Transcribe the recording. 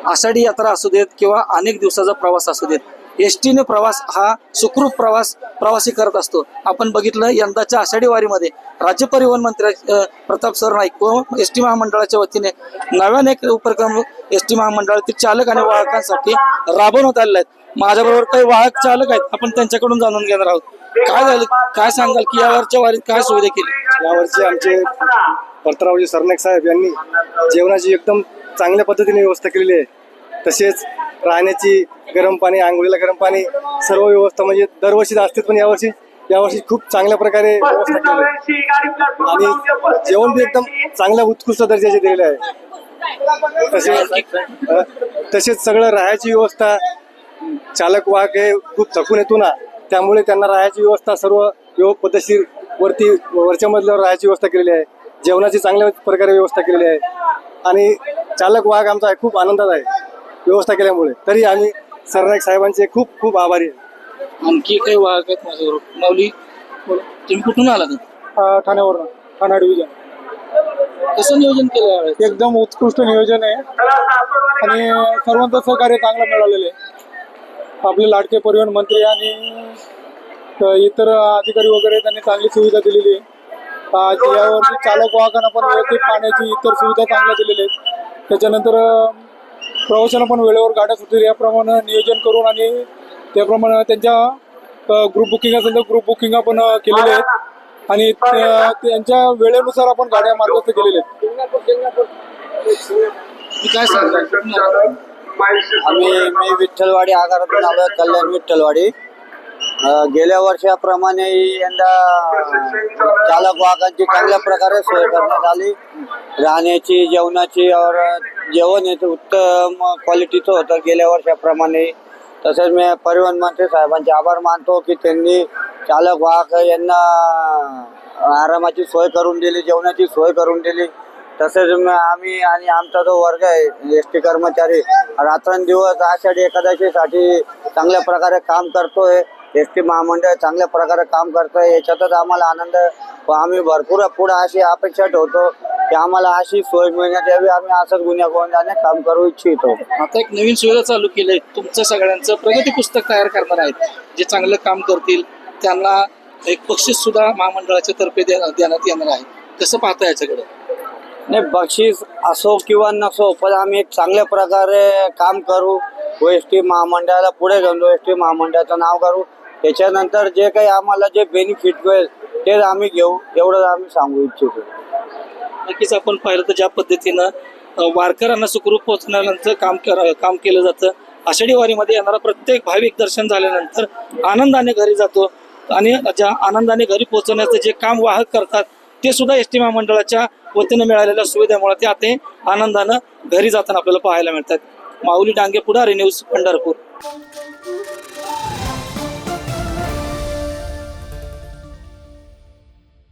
आषाढी यात्रा असू देत किंवा अनेक दिवसाचा प्रवास असू देत, एसटीने प्रवास हा सुखरूप प्रवासी करत असतो. आपण बघितलं यंदाच्या आषाढी वारीमध्ये राज्य परिवहन मंत्री प्रताप सर नाईक व एसटी महामंडळाच्या वतीने नव्याने एक उपक्रम एसटी महामंडळातील चालक आणि वाहकांसाठी राबवण्यात आलेले आहेत. माझ्याबरोबर काही वाहक चालक आहेत, आपण त्यांच्याकडून जाणून घेणार आहोत. काय झालं, काय सांगाल की यावरच्या वारीत काय सुविधा केली? यावर्षी आमचे परतरावजी सरनाईक साहेब यांनी जेवणाची एकदम चांगल्या पद्धतीने व्यवस्था केलेली आहे. तसेच राहण्याची, गरम पाणी, आंघोळीला गरम पाणी, सर्व व्यवस्था म्हणजे दरवर्षी असतेच, पण यावर्षी खूप चांगल्या प्रकारे व्यवस्था केली आणि जेवण बी एकदम चांगल्या उत्कृष्ट दर्जाचे दिलेले आहे. तसेच सगळं राहायची व्यवस्था, चालक वाहक हे खूप थकून येतो ना, त्यामुळे त्यांना राहायची व्यवस्था सर्व पद्धतशीर वरच्या मजल्यावर राहायची व्यवस्था केलेली आहे. जेवणाची चांगल्या प्रकारे व्यवस्था केलेली आहे आणि चालक वाहक आमचा खूप आनंदात आहे व्यवस्था केल्यामुळे. तरी आम्ही सरनाईक साहेबांचे खूप खूप आभारी आहे. आणखी काही वाहक आहेत माझ्याबरोबर. माऊली, तुम्ही कुठून आलात? ठाण्यावरून, ठाणा डिव्हिजन. कसं नियोजन केलं यावेळेस? एकदम उत्कृष्ट नियोजन आहे आणि सर्वांचं सहकार्य चांगलं मिळालेलं आहे. आपले लाडके परिवहन मंत्री आणि इतर अधिकारी वगैरे त्यांनी चांगली सुविधा दिलेली आहे. यावर्षी चालक वाहकांना पण व्यवस्थित पाण्याची इतर सुविधा चांगल्या दिलेल्या आहेत. त्याच्यानंतर प्रवाशांना पण वेळेवर गाड्या सुटतील याप्रमाणे नियोजन करून आणि त्याप्रमाणे त्यांच्या ग्रुप बुकिंग असेल तर ग्रुप बुकिंग आपण केलेले आहेत आणि त्यांच्या वेळेनुसार आपण गाड्या मार्गस्थ केलेल्या आहेत. काय सांगता? मी विठ्ठलवाडी आगारातून आलो, कल्याण विठ्ठलवाडी. गेल्या वर्षाप्रमाणे यंदा चालक वाहकांची चांगल्या प्रकारे सोय करण्यात आली. राहण्याची, जेवणाची और जेवण हे उत्तम क्वालिटीचं होतं गेल्या वर्षाप्रमाणे. तसेच मी परिवहन मंत्री साहेबांचे आभार मानतो की त्यांनी चालक वाहक यांना आरामाची सोय करून दिली, जेवणाची सोय करून दिली. तसेच आम्ही आणि आमचा जो वर्ग आहे एस टी कर्मचारी रात्रंदिवस आषाढी एकादशीसाठी चांगल्या प्रकारे काम करतोय. एस टी महामंडळ चांगल्या प्रकारे काम करतोय, याच्यातच आम्हाला आनंद व आम्ही भरपूर पुढे अशी अपेक्षा ठेवतो की आम्हाला अशी सोय मिळण्यात यावी. आम्ही असंच गुन्ह्यागोविंदाने काम करू इच्छितो. आता एक नवीन सुविधा चालू केली आहे, तुमचं सगळ्यांचं प्रगती पुस्तक तयार करणार आहेत. जे चांगलं काम करतील त्यांना एक बक्षीस सुद्धा महामंडळाच्या तर्फे देण्यात येणार आहे. कसं पाहता याच्याकडे? नाही, बक्षीस असो किंवा नसो, पण आम्ही एक चांगल्या प्रकारे काम करू व एस टी महामंडळाला पुढे घेऊन एस टी महामंडळाचं नाव करू. त्याच्यानंतर जे काही आम्हाला जे बेनिफिट मिळेल तेच आम्ही घेऊ, एवढं आम्ही सांगू इच्छितो. नक्कीच आपण पाहिलं तर ज्या पद्धतीनं वारकऱ्यांना सुखरूप पोहोचण्यानंतर काम केलं जातं. आषाढी वारीमध्ये येणारा प्रत्येक भाविक दर्शन झाल्यानंतर आनंदाने घरी जातो आणि ज्या आनंदाने घरी पोहोचण्याचं जे काम वाहक करतात ते सुद्धा एस टी महामंडळाच्या वतीनं मिळालेल्या सुविधेमुळे ते आता आनंदानं घरी जाताना आपल्याला पाहायला मिळतात. माऊली डांगे, पुढारी न्यूज, पंढरपूर.